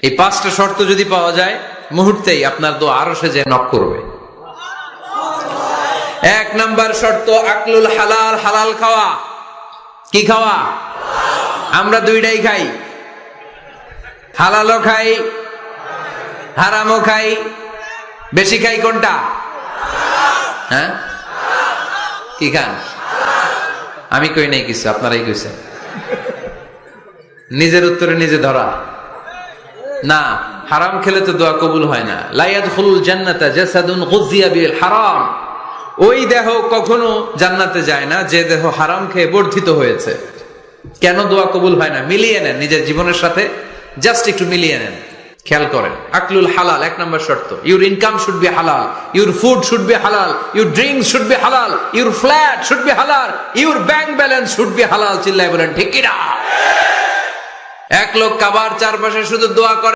এই পাঁচটা শর্ত যদি পাওয়া যায় মুহূর্তেই আপনার দোয়া আরশে যে নক করবে। এক নাম্বার শর্ত আকলুল হালাল, হালাল খাওয়া। কি খাওয়া? আমরা দুইটাই খাই, হালালও খাই হারামও খাই। বেশি খাই কোনটা? হ্যাঁ, কি খান? আমি কই নাই কিছু, আপনারাই কইছেন। নিজের উত্তরে নিজে ধরা না। হারাম খেলে তো দোয়া কবুল হয় না। লা ইয়াদখুলুল জান্নাতা জাসাদুন গুযিয়া বিল হারাম। ওই দেহ কখনো জান্নাতে যায় না যে দেহ হারাম খেয়ে বর্ধিত হয়েছে। কেন দোয়া কবুল হয় না? মিলিয়ে নেন নিজের জীবনের সাথে, জাস্ট একটু মিলিয়ে নেন, খেয়াল করেন। আকলুল হালাল এক নম্বর শর্ত। ইউর ইনকাম শুড বি হালাল, ইউর ফুড শুড বি হালাল, ইউর ড্রিঙ্কস শুড বি হালাল, ইউর ফ্ল্যাট শুড বি হালাল, your bank balance should be হালাল। চিল্লায় বলেন ঠিক কিনা? এক লোক কাবার চারপাশে শুধু দোয়া করে।